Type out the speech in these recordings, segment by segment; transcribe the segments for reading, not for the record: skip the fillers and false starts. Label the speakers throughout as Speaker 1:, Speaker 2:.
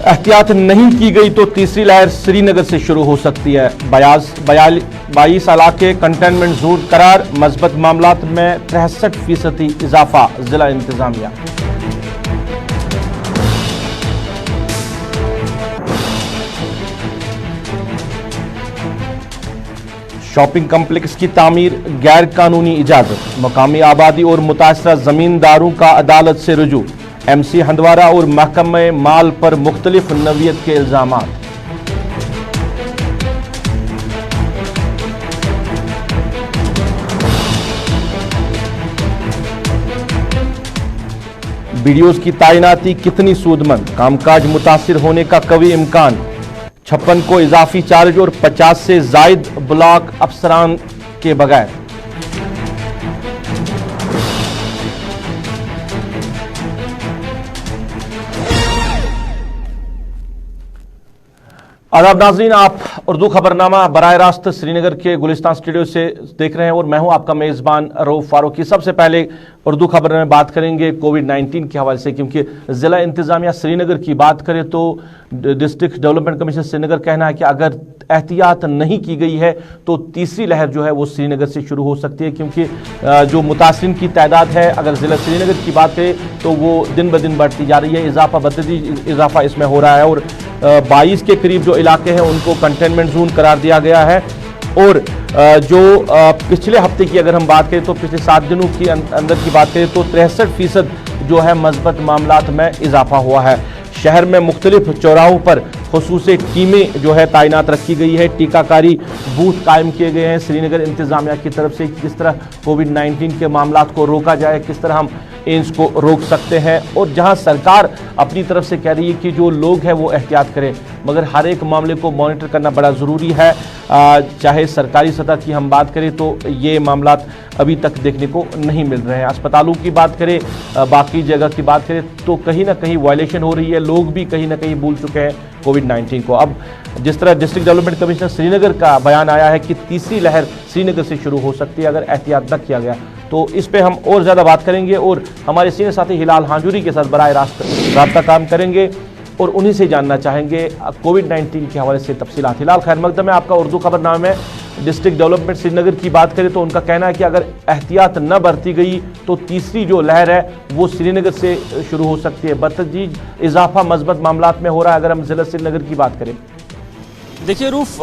Speaker 1: एहतियात नहीं की गई तो तीसरी लहर श्रीनगर से शुरू हो सकती है। 22 इलाके कंटेनमेंट जोन करार, मस्बत मामलात में 63% इजाफा, जिला इंतजामिया। शॉपिंग कम्प्लेक्स की तामीर गैर कानूनी इजाजत, मकामी आबादी और मुतासरा जमींदारों का अदालत से रुजू। MC हंदवारा और महकमे माल पर मुख्तलिफ नवीयत के इल्जामात। BDOs की तैनाती कितनी सूदमंद, कामकाज मुतासिर होने का कवी इम्कान। 56 को इजाफी चार्ज और 50 से जायद ब्लॉक अफसरान के बगैर। आदाब नाज़रीन, आप उर्दू खबरनामा बराह रास्त श्रीनगर के गुलिस्तान स्टूडियो से देख रहे हैं और मैं हूं आपका मेज़बान रऊफ फारूकी। सबसे पहले उर्दू खबर में बात करेंगे कोविड-19 के हवाले से, क्योंकि ज़िला इंतज़ामिया श्रीनगर की बात करें तो डिस्ट्रिक्ट डेवलपमेंट कमीशन श्रीनगर कहना है कि अगर एहतियात नहीं की गई है तो तीसरी लहर जो है वो श्रीनगर से शुरू हो सकती है, क्योंकि जो मुतासिरीन की तादाद है अगर ज़िला श्रीनगर की बात करें तो वो दिन ब दिन बढ़ती जा रही है। इजाफा इसमें हो रहा है और 22 के करीब जो इलाके हैं उनको कंटेनमेंट जोन करार दिया गया है। और जो पिछले हफ्ते की अगर हम बात करें तो पिछले 7 दिनों की अंदर की बात करें तो 63% जो है मस्बत मामलात में इजाफा हुआ है। शहर में मुख्तलिफ चौराहों पर खुसूसी टीमें जो है तैनात रखी गई है, टीकाकारी बूथ कायम किए गए हैं श्रीनगर इंतज़ामिया की तरफ से। किस तरह कोविड-19 के मामलात को रोका जाए, किस तरह हम एम्स को रोक सकते हैं। और जहां सरकार अपनी तरफ से कह रही है कि जो लोग हैं वो एहतियात करें, मगर हर एक मामले को मॉनिटर करना बड़ा ज़रूरी है। चाहे सरकारी सतह की हम बात करें तो ये मामलात अभी तक देखने को नहीं मिल रहे हैं। अस्पतालों की बात करें, बाकी जगह की बात करें तो कहीं ना कहीं वायलेशन हो रही है, लोग भी कहीं ना कहीं भूल चुके हैं कोविड-19 को। अब जिस तरह डिस्ट्रिक्ट डेवलपमेंट कमिश्नर श्रीनगर का बयान आया है कि तीसरी लहर श्रीनगर से शुरू हो सकती है अगर एहतियात न किया गया, तो इस पे हम और ज़्यादा बात करेंगे और हमारे सीनियर साथी हिलाल हांजूरी के साथ बराह रास्त राब्ता काम करेंगे और उन्हीं से जानना चाहेंगे कोविड-19 के हवाले से तफसीलात। हिलाल, खैर मकदम है आपका। उर्दू खबरनामे में डिस्ट्रिक्ट डेवलपमेंट श्रीनगर की बात करें तो उनका कहना है कि अगर एहतियात न बरती गई तो तीसरी जो लहर है वो श्रीनगर से शुरू हो सकती है। बतदरीज इजाफा मस्बत मामलात में हो रहा है अगर हम जिला श्रीनगर की बात करें।
Speaker 2: देखिए रूफ,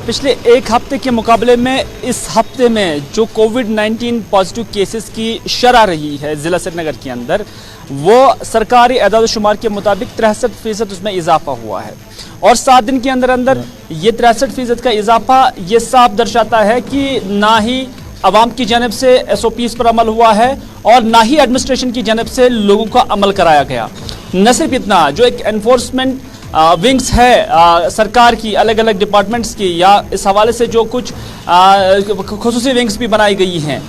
Speaker 2: पिछले एक हफ्ते के मुकाबले में इस हफ्ते में जो कोविड-19 पॉजिटिव केसेस की शरह रही है ज़िला श्रीनगर के अंदर, वो सरकारी एदाद शुमार के मुताबिक 63% उसमें इजाफा हुआ है। और 7 दिन के अंदर अंदर ये 63% का इजाफा ये साफ दर्शाता है कि ना ही आवाम की जानब से SOPs पर अमल हुआ है और ना ही एडमिनिस्ट्रेशन की जानब से लोगों का अमल कराया गया। न सिर्फ इतना, जो एक एनफोर्समेंट विंग्स है सरकार की अलग अलग डिपार्टमेंट्स की, या इस हवाले से जो कुछ खुसूसी विंग्स भी बनाई गई हैं,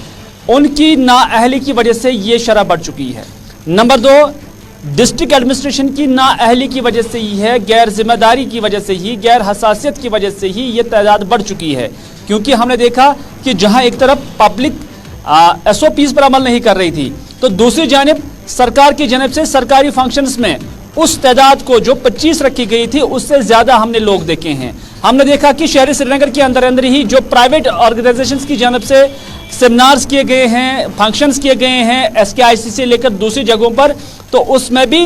Speaker 2: उनकी नाअहली की वजह से ये शरह बढ़ चुकी है। नंबर 2, डिस्ट्रिक्ट एडमिनिस्ट्रेशन की नाअहली की वजह से ही है, गैर जिम्मेदारी की वजह से ही, गैर हसासियत की वजह से ही ये तादाद बढ़ चुकी है। क्योंकि हमने देखा कि जहां एक तरफ पब्लिक SOPs पर अमल नहीं कर रही थी, तो दूसरी जानिब सरकार की जानब से सरकारी फंक्शंस में उस तादाद को जो 25 रखी गई थी उससे ज़्यादा हमने लोग देखे हैं। हमने देखा कि शहरी श्रीनगर के अंदर अंदर ही जो प्राइवेट ऑर्गेनाइजेशंस की जानब से सेमिनार्स किए गए हैं, फंक्शंस किए गए हैं SKIC से लेकर दूसरी जगहों पर, तो उसमें भी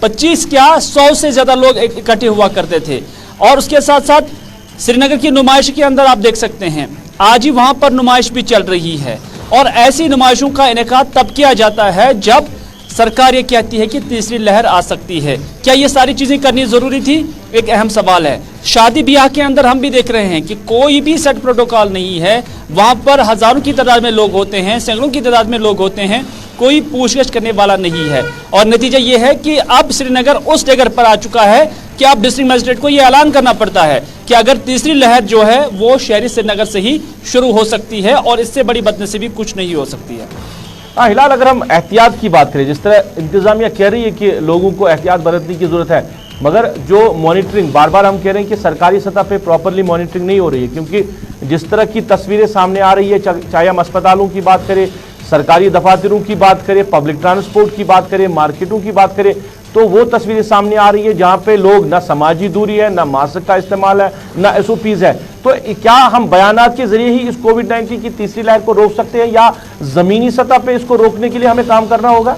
Speaker 2: 25 क्या 100 से ज़्यादा लोग इकट्ठे हुआ करते थे। और उसके साथ साथ श्रीनगर की नुमाइश के अंदर आप देख सकते हैं आज ही वहाँ पर नुमाइश भी चल रही है। और ऐसी नुमाइशों का इनेकाद तब किया जाता है जब सरकार ये कहती है कि तीसरी लहर आ सकती है। क्या ये सारी चीज़ें करनी ज़रूरी थी? एक अहम सवाल है। शादी ब्याह के अंदर हम भी देख रहे हैं कि कोई भी सेट प्रोटोकॉल नहीं है, वहाँ पर हज़ारों की तादाद में लोग होते हैं, सैकड़ों की तादाद में लोग होते हैं, कोई पूछगछ करने वाला नहीं है। और नतीजा ये है कि अब श्रीनगर उस जगह पर आ चुका है कि अब डिस्ट्रिक्ट मजिस्ट्रेट को यह ऐलान करना पड़ता है कि अगर तीसरी लहर जो है वो शहरी श्रीनगर से ही शुरू हो सकती है और इससे बड़ी बदनसीबी कुछ नहीं हो सकती है।
Speaker 1: हाँ हिलाल, अगर हम एहतियात की बात करें, जिस तरह इंतजामिया कह रही है कि लोगों को एहतियात बरतने की जरूरत है, मगर जो मॉनिटरिंग बार बार हम कह रहे हैं कि सरकारी सतह पे प्रॉपरली मॉनिटरिंग नहीं हो रही है, क्योंकि जिस तरह की तस्वीरें सामने आ रही है, चाहे हम अस्पतालों की बात करें, सरकारी दफातरों की बात करें, पब्लिक ट्रांसपोर्ट की बात करें, मार्केटों की बात करें, तो वो तस्वीरें सामने आ रही है जहां पे लोग ना समाजी दूरी है, ना मास्क का इस्तेमाल है, ना एसओपीज है। तो क्या हम बयानात के जरिए ही इस कोविड-19 की तीसरी लहर को रोक सकते हैं या जमीनी सतह पे इसको रोकने के लिए हमें काम करना होगा?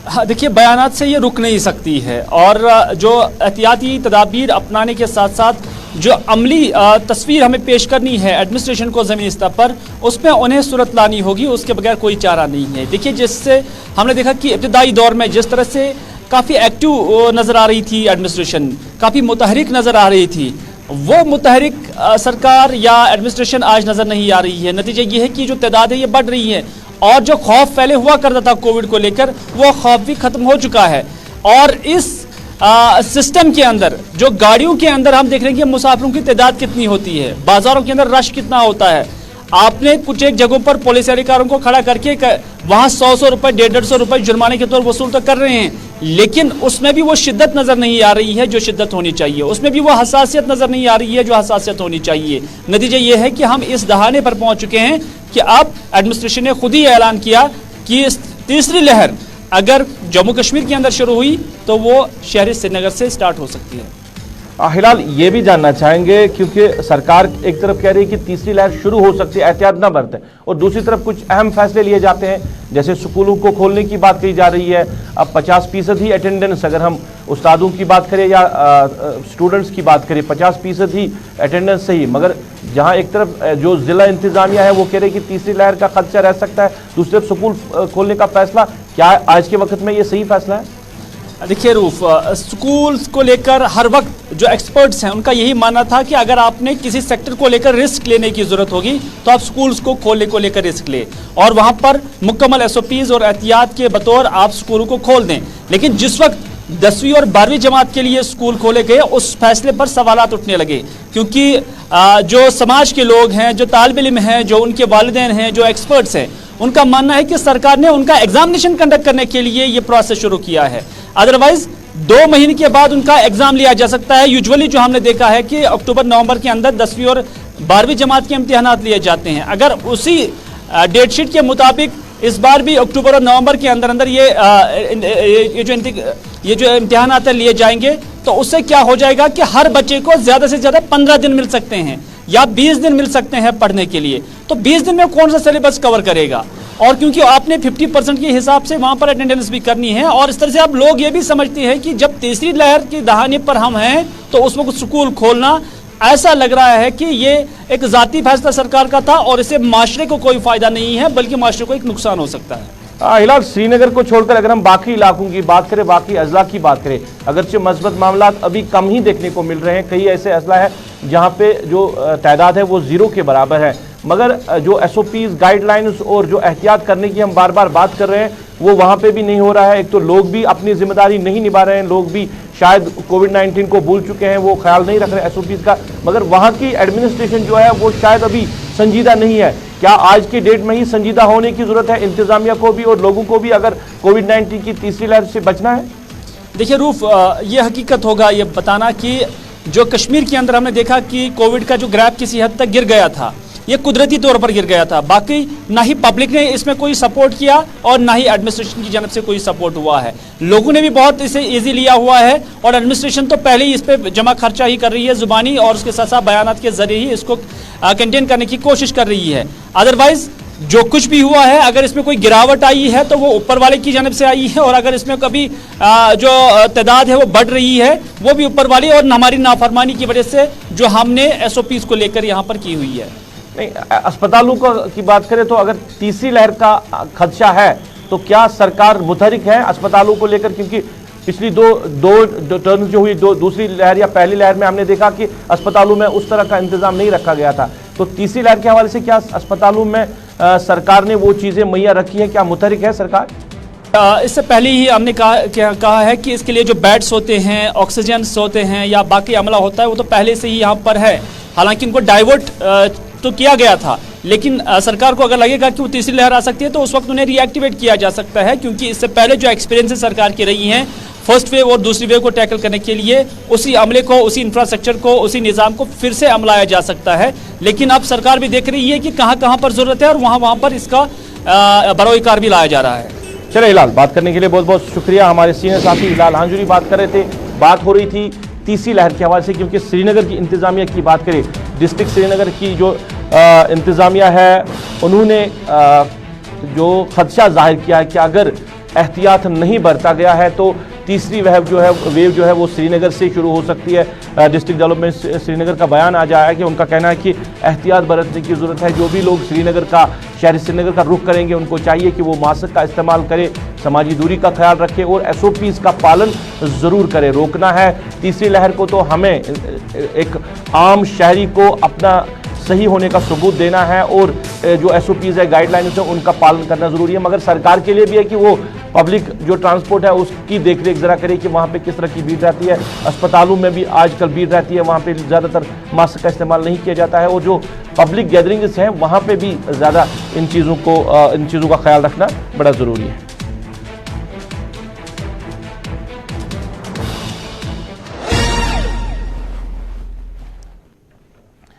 Speaker 2: हाँ, देखिए, बयानात से ये रुक नहीं सकती है और जो एहतियाती तदाबीर अपनाने के साथ साथ जो अमली तस्वीर हमें पेश करनी है एडमिनिस्ट्रेशन को ज़मीनी स्तर पर, उसमें उन्हें सूरत लानी होगी, उसके बगैर कोई चारा नहीं है। देखिए, जिससे हमने देखा कि इब्तदाई दौर में जिस तरह से काफ़ी एक्टिव नज़र आ रही थी एडमिनिस्ट्रेशन, काफ़ी मुतहरिक नज़र आ रही थी, वो मुतहरिक सरकार या एडमिनिस्ट्रेशन आज नज़र नहीं आ रही है। नतीजा ये है कि जो तादाद है ये बढ़ रही है और जो खौफ पहले हुआ करता था कोविड को लेकर, वो खौफ भी खत्म हो चुका है। और इस सिस्टम के अंदर जो गाड़ियों के अंदर हम देख रहे हैं कि मुसाफिरों की तादाद कितनी होती है, बाजारों के अंदर रश कितना होता है। आपने कुछ एक जगहों पर पुलिस अधिकारियों को खड़ा करके वहां 100 रुपए 150 रुपए जुर्माने के तौर वसूल तो कर रहे हैं, लेकिन उसमें भी वो शिद्दत नजर नहीं आ रही है जो शिद्दत होनी चाहिए, उसमें भी वो हसासियत नजर नहीं आ रही है जो हसासियत होनी चाहिए। नतीजा ये है कि हम इस दहाने पर पहुंच चुके हैं कि अब एडमिनिस्ट्रेशन ने खुद ही ऐलान किया कि इस तीसरी लहर अगर जम्मू कश्मीर के अंदर शुरू हुई तो वो शहरी श्रीनगर से स्टार्ट हो सकती है।
Speaker 1: हिलाल, ये भी जानना चाहेंगे क्योंकि सरकार एक तरफ कह रही है कि तीसरी लहर शुरू हो सकती है, एहतियात ना बरतें, और दूसरी तरफ कुछ अहम फैसले लिए जाते हैं, जैसे स्कूलों को खोलने की बात कही जा रही है। अब 50% ही अटेंडेंस, अगर हम उस्तादों की बात करें या स्टूडेंट्स की बात करें, 50% ही अटेंडेंस सही, मगर जहां एक तरफ जो जिला इंतजामिया है वो कह रहे कि तीसरी लहर का खदशा रह सकता है, दूसरी तरफ स्कूल खोलने का फैसला, क्या आज के वक्त में ये सही फैसला है?
Speaker 2: देखिए रूफ, स्कूल्स को लेकर हर वक्त जो एक्सपर्ट्स हैं उनका यही मानना था कि अगर आपने किसी सेक्टर को लेकर रिस्क लेने की जरूरत होगी तो आप स्कूल्स को खोलने को लेकर रिस्क ले और वहां पर मुकम्मल एसओपीज और एहतियात के बतौर आप स्कूलों को खोल दें। लेकिन जिस वक्त 10वीं और 12वीं जमात के लिए स्कूल खोले गए उस फैसले पर सवालात उठने लगे, क्योंकि जो समाज के लोग हैं, जो तालिब इल्म हैं, जो उनके वालिदैन हैं, जो एक्सपर्ट्स हैं, उनका मानना है कि सरकार ने उनका एग्जामिनेशन कंडक्ट करने के लिए ये प्रोसेस शुरू किया है। अदरवाइज 2 महीने के बाद उनका एग्जाम लिया जा सकता है। यूजुअली जो हमने देखा है कि अक्टूबर नवंबर के अंदर 10वीं और 12वीं जमात के इम्तिहानात लिए जाते हैं। अगर उसी डेट शीट के मुताबिक इस बार भी अक्टूबर और नवंबर के अंदर अंदर ये जो इम्तिहानात लिए जाएंगे तो उससे क्या हो जाएगा कि हर बच्चे को ज्यादा से ज्यादा 15 दिन मिल सकते हैं या 20 दिन मिल सकते हैं पढ़ने के लिए। तो 20 दिन में कौन सा सिलेबस कवर करेगा? और क्योंकि आपने 50% के हिसाब से वहां पर अटेंडेंस भी करनी है और इस तरह से आप लोग ये भी समझते हैं कि जब तीसरी लहर के दहाने पर हम हैं तो उस वक्त स्कूल खोलना, ऐसा लग रहा है कि ये एक जाती फैसला सरकार का था और इससे माशरे को कोई फायदा नहीं है बल्कि माशरे को एक नुकसान हो सकता है।
Speaker 1: हिलाल, श्रीनगर को छोड़कर अगर हम बाकी इलाकों की बात करें, बाकी अजला की बात करें, अगरचे मस्बत मामला अभी कम ही देखने को मिल रहे हैं। कई ऐसे अजला है जहां पे जो तादाद है वो 0 के बराबर है, मगर जो एसओपीज, गाइडलाइंस और जो एहतियात करने की हम बार बार बात कर रहे हैं वो वहां पे भी नहीं हो रहा है। एक तो लोग भी अपनी जिम्मेदारी नहीं निभा रहे हैं, लोग भी शायद कोविड-19 को भूल चुके हैं, वो ख्याल नहीं रख रहे एसओपीज का, मगर वहां की एडमिनिस्ट्रेशन जो है वो शायद अभी संजीदा नहीं है। क्या आज की डेट में ही संजीदा होने की जरूरत है इंतजामिया को भी और लोगों को भी अगर कोविड-19 की तीसरी लहर से बचना है?
Speaker 2: देखिए रूफ, ये हकीकत होगा ये बताना कि जो कश्मीर के अंदर हमने देखा कि कोविड का जो ग्राफ किसी हद तक गिर गया था, ये कुदरती तौर पर गिर गया था। बाकी ना ही पब्लिक ने इसमें कोई सपोर्ट किया और ना ही एडमिनिस्ट्रेशन की जानब से कोई सपोर्ट हुआ है। लोगों ने भी बहुत इसे इजी लिया हुआ है और एडमिनिस्ट्रेशन तो पहले ही इस पे जमा खर्चा ही कर रही है जुबानी और उसके साथ साथ बयानात के जरिए ही इसको कंटेन करने की कोशिश कर रही है। अदरवाइज जो कुछ भी हुआ है, अगर इसमें कोई गिरावट आई है तो वो ऊपर वाले की जानब से आई है और अगर इसमें कभी जो तादाद है वो बढ़ रही है वो भी ऊपर वाली और हमारी नाफरमानी की वजह से जो हमने एसओपीज को लेकर यहाँ पर की हुई है।
Speaker 1: नहीं, अस्पतालों की बात करें तो अगर तीसरी लहर का खदशा है तो क्या सरकार मुतहरिक है अस्पतालों को लेकर? क्योंकि पिछली दो टर्न जो हुई, दूसरी लहर या पहली लहर में हमने देखा कि अस्पतालों में उस तरह का इंतजाम नहीं रखा गया था। तो तीसरी लहर के हवाले से क्या अस्पतालों में सरकार ने वो चीजें मुहैया रखी है? क्या मुतहरिक है सरकार?
Speaker 2: इससे पहले ही हमने कहा है कि इसके लिए जो बेड्स होते हैं, ऑक्सीजन होते हैं या बाकी अमला होता है वो तो पहले से ही यहाँ पर है। हालांकि उनको डाइवर्ट तो किया गया था, लेकिन सरकार को अगर लगेगा कि वो तीसरी लहर आ सकती है तो उस वक्त उन्हें रीएक्टिवेट किया जा सकता है, क्योंकि इससे पहले जो एक्सपीरियंस सरकार की रही हैं फर्स्ट वेव और दूसरी वेव को टैकल करने के लिए उसी अमले को, उसी इंफ्रास्ट्रक्चर को, उसी निज़ाम को फिर से अमलाया जा सकता है। लेकिन अब सरकार भी देख रही है कि कहाँ कहाँ पर ज़रूरत है और वहाँ पर इसका बरोकार भी लाया जा रहा है।
Speaker 1: चले हिलाल, बात करने के लिए बहुत बहुत शुक्रिया। हमारे सीनियर साथी हिलाल हांजुरी बात कर रहे थे। बात हो रही थी तीसरी लहर के हवाले से, क्योंकि श्रीनगर की इंतजामिया की बात करें, डिस्ट्रिक्ट श्रीनगर की जो इंतजामिया है, उन्होंने जो खदशा जाहिर किया है कि अगर एहतियात नहीं बरता गया है तो तीसरी वेव जो है वो श्रीनगर से शुरू हो सकती है। डिस्ट्रिक्ट डेवलपमेंट श्रीनगर का बयान आ जाया है कि उनका कहना है कि एहतियात बरतने की ज़रूरत है। जो भी लोग शहरी श्रीनगर का रुख करेंगे, उनको चाहिए कि वो मास्क का इस्तेमाल करें, समाजी दूरी का ख्याल रखें और SOPs का पालन ज़रूर करें। रोकना है तीसरी लहर को तो हमें एक आम शहरी को अपना सही होने का सबूत देना है और जो SOPs है, गाइडलाइंस है, उनका पालन करना ज़रूरी है। मगर सरकार के लिए भी है कि वो पब्लिक जो ट्रांसपोर्ट है उसकी देखरेख ज़रा करे कि वहाँ पे किस तरह की भीड़ रहती है। अस्पतालों में भी आजकल भीड़ रहती है, वहाँ पे ज़्यादातर मास्क का इस्तेमाल नहीं किया जाता है और जो पब्लिक गैदरिंग्स हैं वहाँ पे भी ज़्यादा इन चीज़ों का ख्याल रखना बड़ा ज़रूरी है।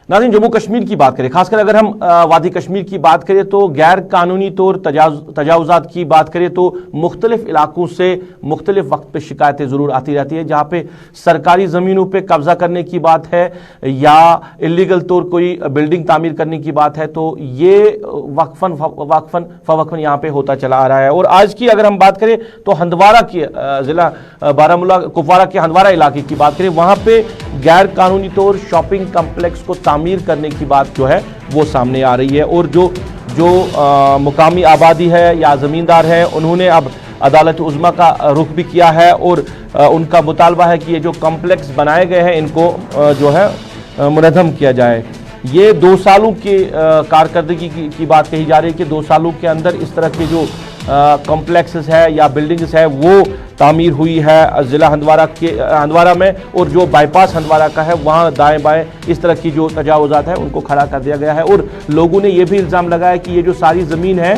Speaker 1: नाज़रीन, जम्मू कश्मीर की बात करें, खासकर अगर हम वादी कश्मीर की बात करें तो गैर कानूनी तौर तजावुज़ात की बात करें तो मुख्तलिफ इलाकों से मुख्तलिफ वक्त पे शिकायतें ज़रूर आती रहती है। जहाँ पे सरकारी ज़मीनों पे कब्ज़ा करने की बात है या इलीगल तौर कोई बिल्डिंग तामीर करने की बात है, तो ये वक्फन यहाँ पे होता चला आ रहा है। और आज की अगर हम बात करें तो हंदवारा की ज़िला बारामूला कुपवारा के हंदवारा इलाके की बात करें, वहाँ पे गैर कानूनी तौर शॉपिंग कम्प्लेक्स को तामीर करने की बात जो है वो सामने आ रही है। और जो मुकामी आबादी है या ज़मींदार है, उन्होंने अब अदालत उज़्मा का रुख भी किया है और उनका मुतालबा है कि ये जो कम्प्लेक्स बनाए गए हैं इनको जो है मुनज़्ज़म किया जाए। ये 2 सालों की कारकर्दगी की बात कही जा रही है कि 2 सालों के अंदर इस तरह के जो कॉम्प्लेक्सेस है या बिल्डिंग्स है वो तामीर हुई है ज़िला हंदवारा में। और जो बाईपास हंदवारा का है वहाँ दाएं बाएं इस तरह की जो तजावुज़ात है उनको खड़ा कर दिया गया है। और लोगों ने ये भी इल्ज़ाम लगाया कि ये जो सारी ज़मीन है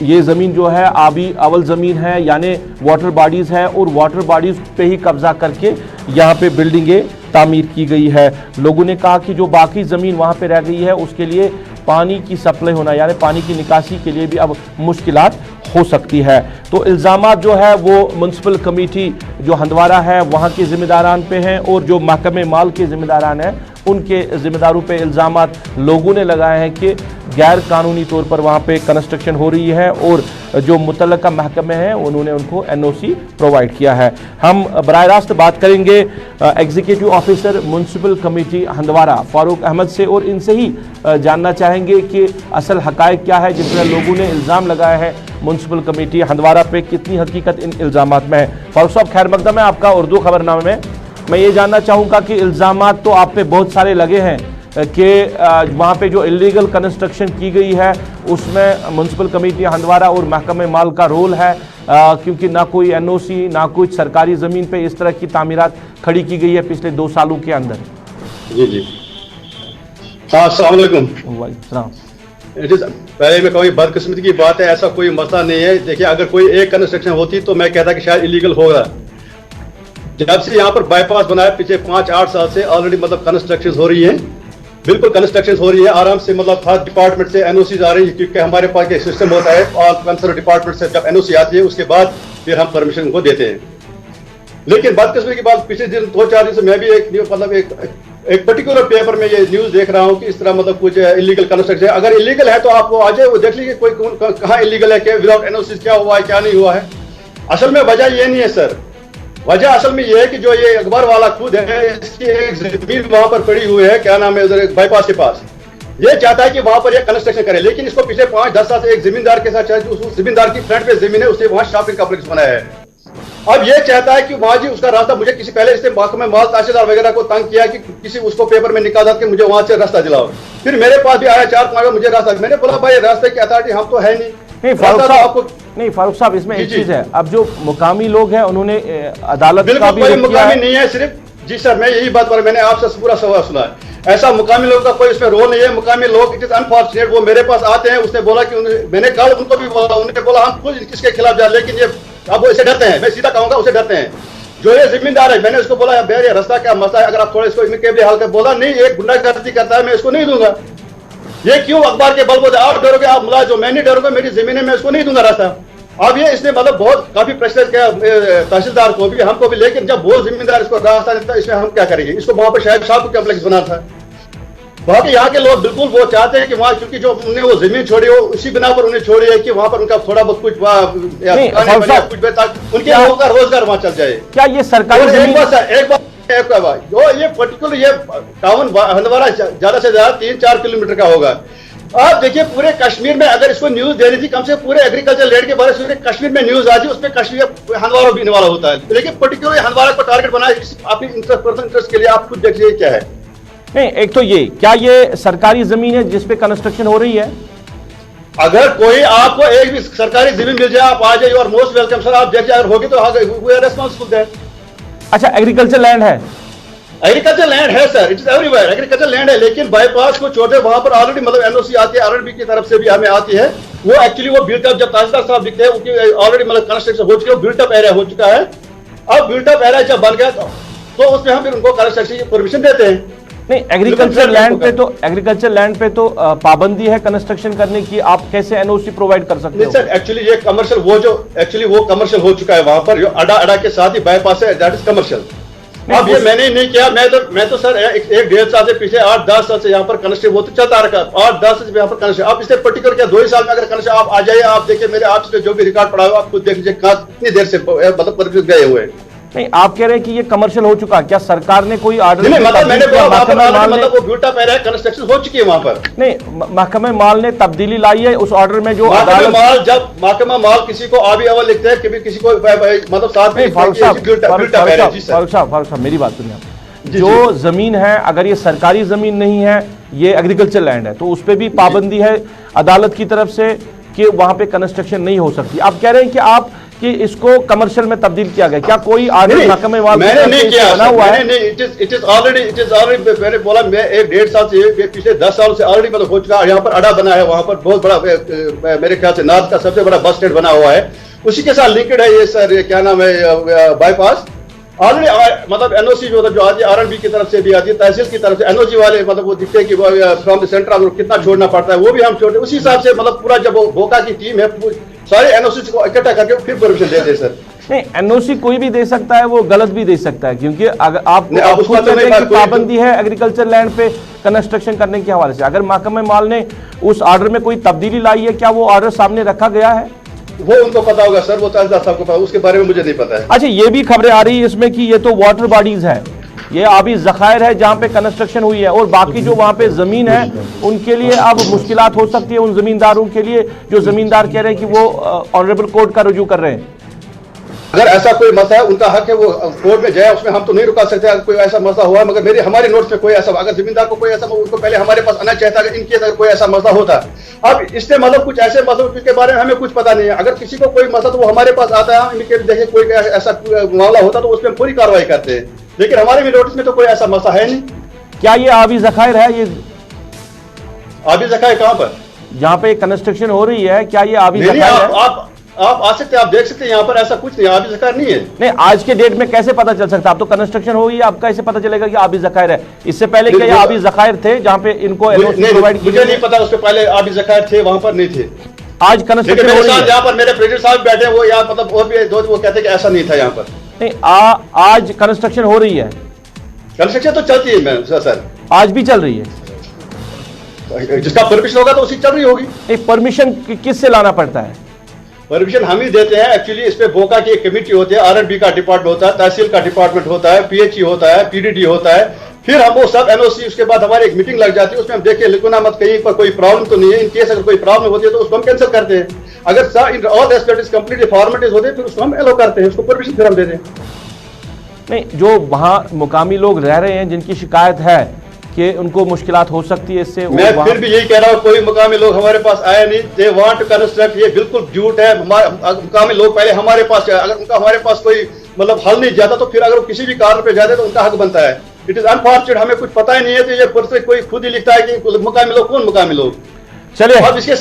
Speaker 1: ये ज़मीन जो है आबी अवल ज़मीन है, यानी वाटर बॉडीज़ है और वाटर बॉडीज़ पे ही कब्ज़ा करके यहाँ पे बिल्डिंगें तामीर की गई है। लोगों ने कहा कि जो बाकी ज़मीन वहाँ पे रह गई है उसके लिए पानी की सप्लाई होना, यानी पानी की निकासी के लिए भी अब मुश्किलात हो सकती है। तो इल्ज़ामात जो है वो म्युनिसिपल कमेटी जो हंदवारा है वहाँ के ज़िम्मेदारान पे हैं और जो महकमे माल के ज़िम्मेदारान हैं उनके ज़िम्मेदारों पे इल्ज़ामात लोगों ने लगाए हैं कि गैर कानूनी तौर पर वहाँ पे कंस्ट्रक्शन हो रही है और जो मुतल्लका महकमे हैं उन्होंने उनको NOC प्रोवाइड किया है। हम बराह रास्त बात करेंगे executive officer municipal committee Handwara Farooq Ahmad से और इनसे ही जानना चाहेंगे कि असल हक़ाइक़ क्या है जिस तरह लोगों ने इल्ज़ाम लगाया है म्युनिसिपल कमेटी हंदवारा पे, कितनी हकीकत इन इल्ज़ामात में है। फारूक साहब, खैर मकदम है आपका उर्दू खबरनामे में। मैं ये जानना चाहूँगा कि इल्ज़ामात तो आप पे बहुत सारे लगे हैं कि वहाँ पे जो इलीगल कंस्ट्रक्शन की गई है उसमें म्युनिसिपल कमेटी हंदवारा और महकमे माल का रोल है, क्योंकि ना कोई NOC ना कुछ सरकारी ज़मीन पे इस तरह की तामीरात खड़ी की गई है पिछले 2 सालों के अंदर।
Speaker 3: जी हाँ, अस्सलाम वालेकुम। पहले मैं कहूँ बदकिस्मती की बात है, ऐसा कोई मसला नहीं है। देखिए, अगर कोई एक कंस्ट्रक्शन होती तो मैं कहता कि शायद इलीगल होगा। जब से यहाँ पर बाईपास बनाया पिछले 5-8 साल से ऑलरेडी मतलब कंस्ट्रक्शन हो रही है, बिल्कुल कंस्ट्रक्शन हो रही है आराम से। मतलब हर डिपार्टमेंट से NOCs आ रही है, क्योंकि हमारे पास एक सिस्टम होता है और कंसर्न डिपार्टमेंट से जब NOC आती है उसके बाद फिर हम परमिशन उनको देते हैं। लेकिन बदकिस्मती की बात, पिछले दिन 2-4 दिन से मैं भी एक पर्टिकुलर पेपर में ये न्यूज देख रहा हूँ कि इस तरह मतलब कुछ इलीगल कंस्ट्रक्शन। अगर इलीगल है तो आप वो आ जाए, वो देख लीजिए कोई कहाँ इलीगल है, विदाउट NOC क्या हुआ है क्या नहीं हुआ है। असल में वजह ये नहीं है सर, वजह असल में ये है कि जो ये अकबर वाला खुद है, इसकी एक जमीन वहां पर पड़ी हुई है, क्या नाम है, उधर बाईपास के पास। ये चाहता है कि वहां पर ये कंस्ट्रक्शन करे, लेकिन इसको पिछले 5-10 साल से एक जमींदार के साथ, उस जमींदार की फ्रंट पे जमीन है, उसने वहां शॉपिंग कॉम्प्लेक्स बनाया है। अब ये चाहता है कि वहां जी उसका रास्ता, मुझे किसी पहले इससे महकमे माल तहसीलदार वगैरह को तंग किया कि किसी उसको पेपर में निकाल के मुझे वहां से रास्ता दिलाओ। फिर मेरे पास भी आया 4-5 बार मुझे रास्ता, मैंने बोला भाई रास्ते की अथॉरिटी हम तो है नहीं।
Speaker 1: फारूक साहब इसमें एक चीज है, अब जो मुकामी लोग हैं उन्होंने अदालत का भी
Speaker 3: मुकामी नहीं है सिर्फ। जी सर, मैं यही बात पर मैंने आपसे पूरा सवाल सुना है, ऐसा मुकामी लोगों का कोई इसमें रोल नहीं है। मुकामी लोग इट इज अनफॉर्चुनेट, वो मेरे पास आते हैं, उसने बोला कि मैंने कल उनको भी बोला, उन्होंने बोला हम खुद किसके खिलाफ जाए, लेकिन ये अब वो इसे डरते हैं, मैं सीधा कहूंगा उसे डरते हैं। जो ये जिम्मेदार है, मैंने उसको बोला भैया ये रास्ता क्या मसला है, अगर आप थोड़ा इसको इनके हल कर, बोला नहीं एक गुंडागर्दी करता है, मैं इसको नहीं दूंगा। ये क्यों अखबार के बल बोलते आप डरोगे, आप मुलाजिम, मैं नहीं डरूंगा, मेरी जमीन है, मैं इसको नहीं दूंगा रास्ता। अब ये इसने मतलब बहुत काफी प्रेशर किया तहसीलदार को भी, हमको भी, लेकिन जब वो जिम्मेदार इसको रास्ता देता इसमें हम क्या करेंगे। इसको वहां पर शायद शाह को कॉम्प्लेक्स बना था। बाकी यहाँ के लोग बिल्कुल वो चाहते हैं कि वहाँ, क्योंकि जो उन्होंने वो जमीन छोड़ी हो उसी बिना पर उन्हें छोड़ी है कि वहाँ पर उनका थोड़ा बहुत कुछ कुछ उनके लोगों का रोजगार वहाँ चल जाए।
Speaker 1: क्या ये सरकारी
Speaker 3: एक बात जो ये पर्टिकुलर ये टाउन हंदवाड़ा ज्यादा से ज्यादा 3-4 किलोमीटर का होगा। आप देखिए पूरे कश्मीर में अगर इसको न्यूज देनी थी, कम से पूरे एग्रीकल्चर लैंड के बारे में कश्मीर में न्यूज आती है, उसमें कश्मीर हंदवाड़ा भी इन्वॉल्व होता है, लेकिन पर्टिकुलर हंदवाड़ा को टारगेट बनाया अपनी इंटरेस्ट के लिए। आप खुद देखिए क्या है।
Speaker 1: नहीं, एक तो ये, क्या ये सरकारी जमीन है जिसपे कंस्ट्रक्शन हो रही है?
Speaker 3: अगर कोई आपको एक भी सरकारी जमीन मिल जाए आप आ जाइए, और मोस्ट वेलकम सर। आप देखिए अगर होगी तो वी आर रिस्पांसिबल देयर।
Speaker 1: अच्छा, एग्रीकल्चर लैंड है?
Speaker 3: एग्रीकल्चर लैंड है sir, it is everywhere agriculture land है, लेकिन बाईपास को छोटे वहां पर ऑलरेडी मतलब एनओसी आती है, आरएनबी की तरफ से भी हमें आती है। वो एक्चुअली वो बिल्टअप, जब तहसीलदार साहब दिखते हैं उनकी ऑलरेडी मतलब कंस्ट्रक्शन हो चुकी है, बिल्टअप एरिया हो चुका है। अब बिल्टअप एरिया जब बन गया तो उसमें हम फिर उनको कंस्ट्रक्शन की परमिशन देते हैं।
Speaker 1: नहीं, एग्रीकल्चर लैंड पे तो पाबंदी है कंस्ट्रक्शन करने की। आप कैसे एनओसी प्रोवाइड कर सकते हो?
Speaker 3: सर एक्चुअली ये कमर्शियल, वो जो एक्चुअली वो कमर्शियल हो चुका है वहां पर, जो अड़ा के साथ ही बाईपास है, दैट इज कमर्शियल। अब ये मैंने नहीं किया, मैं तो सर 1-1.5 साल से पीछे 8-10 साल से यहाँ पर कंस्ट्रक्शन वो तो चलता रखा, 8-10 से यहाँ पर कंस्ट्रक्शन। अब इससे पर्टिकुलर क्या 2 ही साल में अगर कंस्ट्रक्शन आप आ जाइए, आप देखिए मेरे आपसे जो भी रिकॉर्ड पड़ा हुआ आप खुद देख लीजिए कितनी देर से मतलब परमिशन गए हुए हैं।
Speaker 1: नहीं, आप कह रहे हैं कि ये कमर्शियल हो चुका, क्या सरकार ने कोई ऑर्डर?
Speaker 3: मतलब वो बिल्टअप एरिया कंस्ट्रक्शन हो चुकी है वहां पर।
Speaker 1: नहीं, महकमा माल ने तब्दीली लाई है उस ऑर्डर में जो
Speaker 3: माल, जब महकमा माल किसी को आबी अवल लिखते हैं, कभी किसी को मतलब साथ में
Speaker 1: फारूक साहब मेरी बात सुनिए। जो जमीन है अगर ये सरकारी जमीन नहीं है, ये एग्रीकल्चर लैंड है, तो उस पर भी पाबंदी है अदालत की तरफ से कि वहां पे कंस्ट्रक्शन नहीं हो सकती। आप कह रहे हैं कि आप कि इसको कमर्शियल में तब्दील किया गया, क्या कोई आर्डर महकमे वाले
Speaker 3: मैंने नहीं किया
Speaker 1: बना हुआ है?
Speaker 3: इट इज ऑलरेडी मैंने बोला, मैं 1-1.5 साल से पिछले 10 साल से ऑलरेडी मतलब हो चुका है। यहाँ पर अड़ा बना है, वहां पर बहुत बड़ा मेरे ख्याल से नॉर्थ का सबसे बड़ा बस स्टैंड बना हुआ है, उसी के साथ लिंक्ड है ये सर, क्या नाम है, बाईपास। ऑलरेडी मतलब एनओसी जो आती है आरएनबी की तरफ से भी आती है, तहसील की तरफ से एनओसी वाले मतलब वो दिखते हैं कि फ्रॉम द सेंटर कितना छोड़ना पड़ता है, वो भी हम छोड़ते, उसी हिसाब से मतलब पूरा जब भोका की टीम है सारे एनओसी को इकट्ठा करके फिर परमिशन देते हैं सर।
Speaker 1: नहीं, एनओसी कोई भी दे सकता है, वो गलत भी दे सकता है, क्योंकि अगर आप खुद कहते हैं कि पाबंदी है एग्रीकल्चर लैंड पे कंस्ट्रक्शन करने के हवाले से, अगर महकमा माल ने उस ऑर्डर में कोई तब्दीली लाई है, क्या वो ऑर्डर सामने रखा गया है?
Speaker 3: वो उनको पता होगा सर, वो तहसीलदार साहब को पता, उसके बारे में मुझे नहीं पता है।
Speaker 1: अच्छा, ये भी खबरें आ रही है इसमें कि ये तो वाटर बॉडीज है, ये आबी जखायर है जहां पे कंस्ट्रक्शन हुई है, और बाकी जो वहां पे जमीन है उनके लिए अब मुश्किलात हो सकती है, उन जमींदारों के लिए जो जमींदार कह रहे हैं कि वो ऑनरेबल कोर्ट का रुजू कर रहे हैं।
Speaker 3: अगर ऐसा कोई मसला है, उनका हक है वो कोर्ट में जाए, उसमें हम तो नहीं रुका सकते अगर कोई ऐसा मसला हुआ। मगर हमारे नोट्स में कोई ऐसा, अगर जमींदार को कोई ऐसा, उनको पहले हमारे पास आना चाहता है इनके अगर कोई ऐसा मसला होता। अब इससे मतलब कुछ ऐसे मसलों के बारे में हमें कुछ पता नहीं है, अगर किसी को कोई मसला तो वो हमारे पास आता है, इनके देखे कोई ऐसा मामला होता तो उस पर पूरी कार्रवाई करते हैं, लेकिन हमारे भी नोटिस में तो कोई ऐसा मसला है नहीं।
Speaker 1: क्या ये आबी जखायर है? ये
Speaker 3: आबी जखायर कहाँ पर,
Speaker 1: जहाँ पे कंस्ट्रक्शन हो रही है, क्या ये आबी जखायर है?
Speaker 3: आप आ सकते हैं, आप देख सकते हैं, यहाँ पर ऐसा कुछ नहीं, आबी जखायर नहीं है।
Speaker 1: नहीं, आज के डेट में कैसे पता चल सकता है? अब तो कंस्ट्रक्शन हो गई है, अब कैसे पता चलेगा कि आबी जखायर है? इससे पहले क्या ये आबी जखायर थे जहाँ पे इनको एनओसी प्रोवाइड की?
Speaker 3: मुझे नहीं पता, उसके पहले आबी जखायर थे, वहां पर नहीं थे।
Speaker 1: आज कंस्ट्रक्शन हो रही है,
Speaker 3: यहाँ पर मेरे प्रेसिडेंट साहब बैठे हैं, वो यहाँ मतलब और भी दो वो कहते हैं कि ऐसा नहीं था यहाँ पर।
Speaker 1: नहीं, आज कंस्ट्रक्शन हो रही है,
Speaker 3: कंस्ट्रक्शन तो चलती है सर,
Speaker 1: आज भी चल रही है,
Speaker 3: जिसका परमिशन होगा तो उसी चल रही होगी।
Speaker 1: परमिशन किससे लाना पड़ता है?
Speaker 3: परमिशन हम ही देते हैं एक्चुअली। इस पे बोका की एक कमेटी होती है, आरएनबी का डिपार्टमेंट होता है, तहसील का डिपार्टमेंट होता है, पीएचई होता है, पीडीडी होता है, फिर हम वो सब एनओसी, उसके बाद हमारी एक मीटिंग लग जाती है, उसमें हम देखिए लिखना मत कहीं पर कोई प्रॉब्लम तो नहीं है, इन केस अगर कोई प्रॉब्लम होती है तो उसको हम कैंसिल करते हैं, अगर all aspect is completely formalities होते हैं फिर उसको हम एलो करते हैं, उसको परमिशन फिर हम देते हैं।
Speaker 1: नहीं, जो वहाँ मुकामी लोग रह रहे हैं जिनकी शिकायत है कि उनको मुश्किलात हो सकती है इससे,
Speaker 3: मैं फिर भी यही कह रहा हूँ, कोई मुकामी लोग हमारे पास आए नहीं, दे वांट टू कंस्ट्रक्ट, ये बिल्कुल झूठ है। मुकामी लोग पहले हमारे पास, अगर उनका हमारे पास कोई मतलब हल नहीं जाता तो फिर अगर किसी भी कारण पे जाते तो उनका हक बनता है। इट इज अनफॉर्चुनेट, हमें कुछ पता ही नहीं है, तो ये परसे कोई खुद ही लिखता है कि मुकामी लोग, कौन मुकामी लोग।
Speaker 1: चलिए,
Speaker 3: अब इसके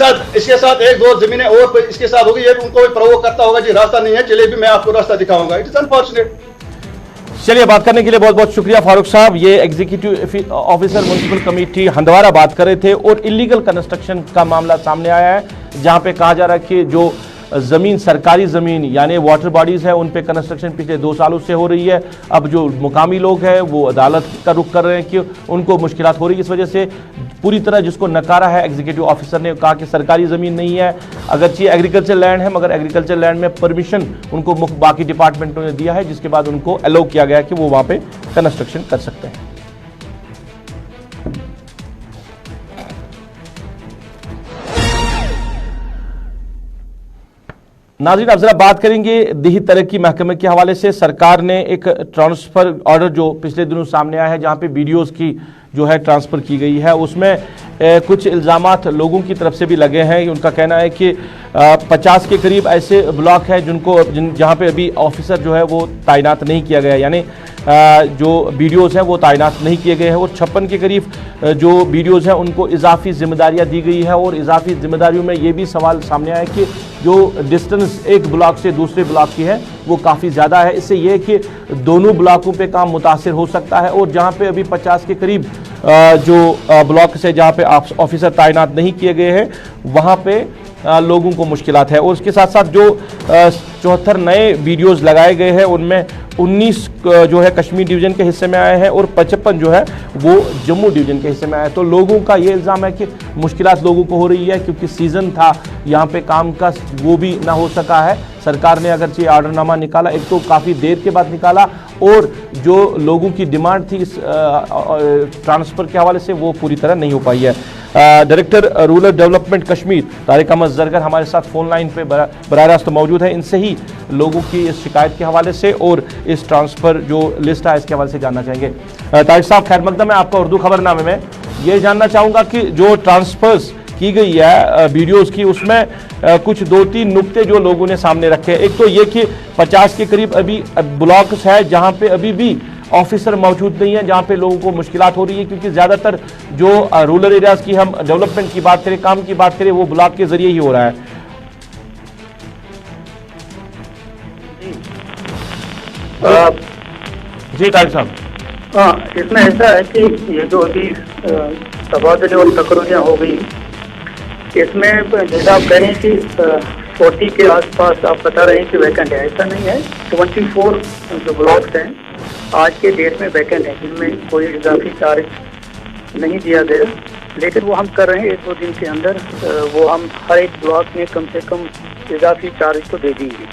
Speaker 3: साथ 1-2 जमीनें और इसके साथ होगी, ये उनको भी प्रवोक करता होगा जी रास्ता नहीं है, चलिए भी मैं आपको रास्ता दिखाऊंगा। It is unfortunate.
Speaker 1: चलिए, बात करने के लिए बहुत बहुत शुक्रिया फारूक साहब। ये executive officer municipal committee Handwara बात कर रहे थे और इलीगल कंस्ट्रक्शन का मामला सामने आया है, जहां पे कहा जा रहा है कि जो जमीन, सरकारी जमीन यानी वाटर बॉडीज है, उन पे कंस्ट्रक्शन पिछले 2 सालों से हो रही है। अब जो मुकामी लोग हैं वो अदालत का रुख कर रहे हैं कि उनको मुश्किलात हो रही है। इस वजह से पूरी तरह जिसको नकारा है, एग्जीक्यूटिव ऑफिसर ने कहा कि सरकारी ज़मीन नहीं है, अगरचे एग्रीकल्चर लैंड है, मगर एग्रीकल्चर लैंड में परमिशन उनको बाकी डिपार्टमेंटों ने दिया है, जिसके बाद उनको अलाउ किया गया कि वो वहाँ पे कंस्ट्रक्शन कर सकते हैं। नाज़रीन, अब जरा बात करेंगे दिही तरक्की महकमे के हवाले से। सरकार ने एक ट्रांसफर ऑर्डर जो पिछले दिनों सामने आया है, जहां पे वीडियोस की जो है ट्रांसफ़र की गई है, उसमें कुछ इल्ज़ामात लोगों की तरफ से भी लगे हैं। उनका कहना है कि 50 के करीब ऐसे ब्लॉक हैं जहां पे अभी ऑफिसर जो है वो तैनात नहीं किया गया, यानी जो वीडियोस हैं वो तैनात नहीं किए गए हैं, और 56 के करीब जो वीडियोस हैं उनको इजाफी जिम्मेदारियां दी गई है। और इजाफी जिम्मेदारियों में ये भी सवाल सामने आया कि जो डिस्टेंस एक ब्लॉक से दूसरे ब्लॉक की है वो काफ़ी ज़्यादा है। इससे ये कि दोनों ब्लॉकों पे काम मुतासिर हो सकता है, और जहाँ पे अभी 50 के करीब जो ब्लॉक से जहाँ पे ऑफिसर तैनात नहीं किए गए हैं, वहाँ पे लोगों को मुश्किलात है। और उसके साथ साथ जो 74 नए वीडियोस लगाए गए हैं, उनमें 19 जो है कश्मीर डिवीज़न के हिस्से में आए हैं और 55 जो है वो जम्मू डिवीज़न के हिस्से में आए। तो लोगों का ये इल्ज़ाम है कि मुश्किलात लोगों को हो रही है, क्योंकि सीज़न था यहाँ पे काम का, वो भी ना हो सका है। सरकार ने अगरचे ऑर्डरनामा निकाला, एक तो काफ़ी देर के बाद निकाला, और जो लोगों की डिमांड थी इस ट्रांसफ़र के हवाले से वो पूरी तरह नहीं हो पाई है। Director rural development Kashmir Tariq Ahmad Zargar हमारे साथ फ़ोन लाइन पे बराह रास्त मौजूद है। इनसे ही लोगों की इस शिकायत के हवाले से और इस ट्रांसफ़र जो लिस्ट है इसके हवाले से जानना चाहेंगे। तारिक साहब, खैर मकदम है आपका। उर्दू खबरनामे में ये जानना चाहूँगा कि जो ट्रांसफ़र्स की गई है वीडियोस की, उसमें कुछ 2-3 नुक्ते जो लोगों ने सामने रखे हैं। एक तो ये कि 50 के करीब अभी ब्लॉक्स है जहां पे अभी भी ऑफिसर मौजूद नहीं है, जहां पे लोगों को मुश्किलात हो रही है, क्योंकि ज़्यादातर जो रूरल एरियाज़ की हम डेवलपमेंट की बात करें, काम की बात करें, वो ब्लॉक के जरिए ही हो रहा है। जी तारिक साहब।
Speaker 4: हाँ, इसमें ऐसा है कि ये जो अभी तबादले और तकरीरें हो गई, इसमें जैसा आप कह रहे हैं कि 40 के आसपास आप बता रहे हैं कि वैकेंट है, ऐसा नहीं है। 24 जो ब्लॉक्स हैं आज के डेट में वैकेंट है, जिनमें कोई इजाफी चार्ज नहीं दिया गया, लेकिन वो हम कर रहे हैं 1-2 दिन के अंदर वो हम हर एक ब्लॉक में कम से कम इजाफी चार्ज को दे देंगे।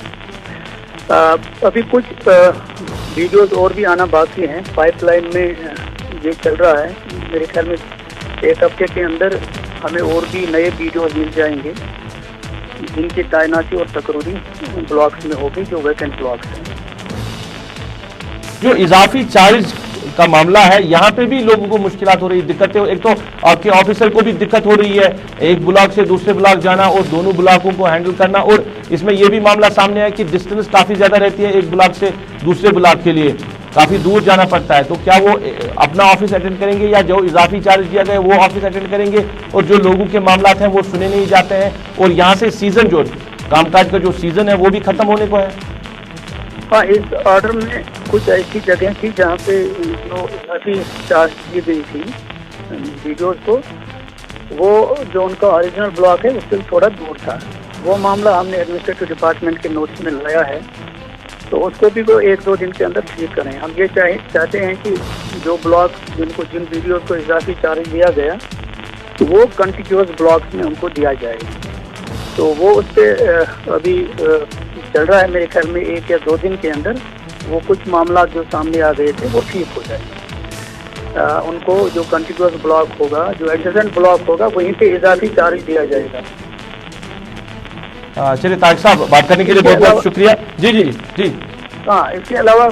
Speaker 4: अभी कुछ वीडियोस और भी आना बाकी हैं, पाइपलाइन में ये चल रहा है। मेरे ख्याल में 1 हफ्ते के अंदर हमें और भी नए वीडियोस मिल जाएंगे, जिनकी तैनाती और तकरीरी ब्लॉक्स में होगी, जो वैकेंट ब्लॉक्स हैं।
Speaker 1: जो इजाफी चार्ज का मामला है, यहाँ पे भी लोगों को मुश्किलात हो रही है, दिक्कतें। एक तो आपके ऑफिसर को भी दिक्कत हो रही है, एक ब्लॉक से दूसरे ब्लॉक जाना और दोनों ब्लॉकों को हैंडल करना, और इसमें यह भी मामला सामने है कि डिस्टेंस काफ़ी ज़्यादा रहती है एक ब्लॉक से दूसरे ब्लॉक के लिए, काफ़ी दूर जाना पड़ता है। तो क्या वो अपना ऑफिस अटेंड करेंगे या जो इजाफी चार्ज दिया गया वो ऑफिस अटेंड करेंगे, और जो लोगों के मामला हैं वो सुने नहीं जाते हैं, और यहाँ से सीज़न जो कामकाज का जो सीज़न है वो भी ख़त्म होने को है।
Speaker 4: हाँ, इस ऑर्डर में कुछ ऐसी जगह थी जहाँ पे जो इजाफी चार्ज की गई थी वीडियोस को, वो जो उनका ओरिजिनल ब्लॉक है उससे थोड़ा दूर था। वो मामला हमने एडमिनिस्ट्रेटिव डिपार्टमेंट के नोट्स में लाया है, तो उसको भी वो 1-2 दिन के अंदर ठीक करें। हम ये चाहते हैं कि जो ब्लॉक जिन वीडियोस को इजाफी चार्ज दिया गया, तो वो कंटिन्यूअस ब्लॉक्स में उनको दिया जाए। तो वो उस पर अभी चल रहा है, मेरे ख्याल में 1 या 2 दिन के अंदर वो कुछ मामला जो सामने आ गए थे वो ठीक हो जाए। उनको जो कंटिन्यूअस ब्लॉक होगा, जो एडजेसेंट ब्लॉक होगा, वहीं पे इजाफी चार्ज दिया जाएगा।
Speaker 1: चलिए तारिक साहब, बात करने के लिए बहुत बहुत शुक्रिया। जी जी जी।
Speaker 4: हाँ, इसके अलावा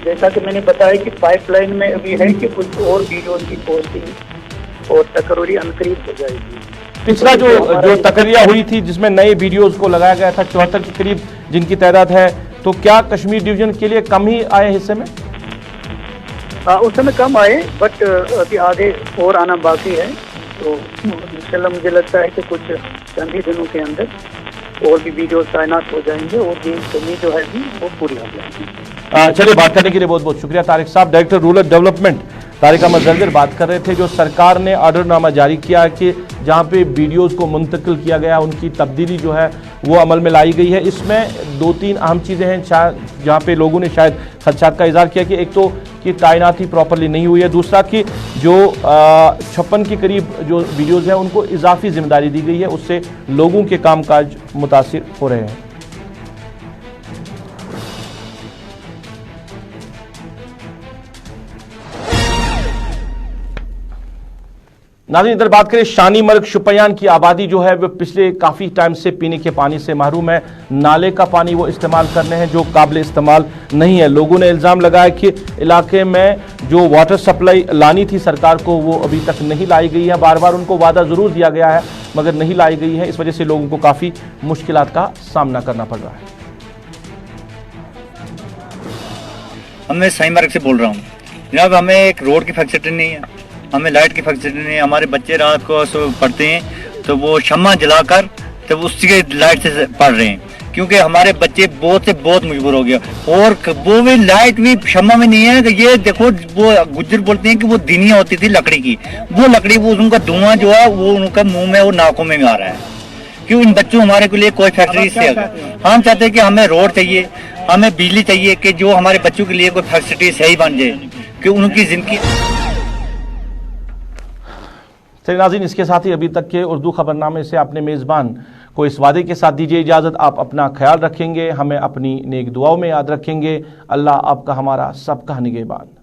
Speaker 4: जैसा कि मैंने बताया कि पाइपलाइन में अभी है कि कुछ और वीडियोस की पोस्टिंग और तकरीरी अनकरीब हो जाएगी।
Speaker 1: पिछला जो तकरिया हुई थी जिसमें नए वीडियोस को लगाया गया था 74 के करीब जिनकी तादाद है, तो क्या कश्मीर डिवीजन के लिए कम ही आए हिस्से में?
Speaker 4: उस समय कम आए, बट अभी आगे और आना बाकी है। तो इंशाल्लाह मुझे लगता है कि कुछ चंद ही दिनों के अंदर और भी वीडियो तैनात हो जाएंगे और गेम कमी जो है भी वो पूरी हो जाएगी।
Speaker 1: चलिए, बात करने के लिए बहुत बहुत शुक्रिया Tariq sahab. Director rural development Tariq Ahmad Zargar बात कर रहे थे। जो सरकार ने ऑर्डरनामा जारी किया है कि जहां पे वीडियोस को मुंतकिल किया गया, उनकी तब्दीली जो है वो अमल में लाई गई है। इसमें 2-3 अहम चीज़ें हैं जहां पे लोगों ने शायद खदशात का इजहार किया कि एक तो कि तैनाती प्रॉपरली नहीं हुई है, दूसरा कि जो 56 के करीब जो वीडियोज़ हैं उनको इजाफी जिम्मेदारी दी गई है, उससे लोगों के कामकाज मुतासिर हो रहे हैं। नाज़रीन, इधर बात करें शानी मर्ग शुपयान की आबादी जो है वो पिछले काफ़ी टाइम से पीने के पानी से महरूम है। नाले का पानी वो इस्तेमाल करने हैं जो काबिल इस्तेमाल नहीं है। लोगों ने इल्ज़ाम लगाया कि इलाके में जो वाटर सप्लाई लानी थी सरकार को वो अभी तक नहीं लाई गई है। बार बार उनको वादा ज़रूर दिया गया है मगर नहीं लाई गई है। इस वजह से लोगों को काफ़ी मुश्किलात का सामना करना पड़ रहा है।
Speaker 5: मैं शानी मर्ग से बोल रहा हूँ जनाब, हमें एक रोड की फैसिलिटी नहीं है, हमें लाइट की फैसिलिटी नहीं है। हमारे बच्चे रात को पढ़ते हैं तो वो शम्मा जलाकर तो उसी के लाइट से पढ़ रहे हैं, क्योंकि हमारे बच्चे बहुत से बहुत मजबूर हो गया। और वो भी लाइट भी शम्मा में नहीं है। तो ये देखो, वो गुज्जर बोलते हैं कि वो दिनिया होती थी लकड़ी की, वो लकड़ी वो उनका धुआं जो है वो उनका मुंह में और नाकों में आ रहा है। क्यों इन बच्चों हमारे के लिए कोई फैक्ट्री से हम चाहते हैं कि हमें रोड चाहिए, हमें बिजली चाहिए, कि जो हमारे बच्चों के लिए कोई फैसिलिटी सही बन जाए कि उनकी जिंदगी।
Speaker 1: चलिए नाज़रीन, इसके साथ ही अभी तक के उर्दू खबरनामे से अपने मेज़बान को इस वादे के साथ दीजिए इजाज़त, आप अपना ख्याल रखेंगे, हमें अपनी नेक दुआओं में याद रखेंगे। अल्लाह आपका हमारा सबका निगहबान।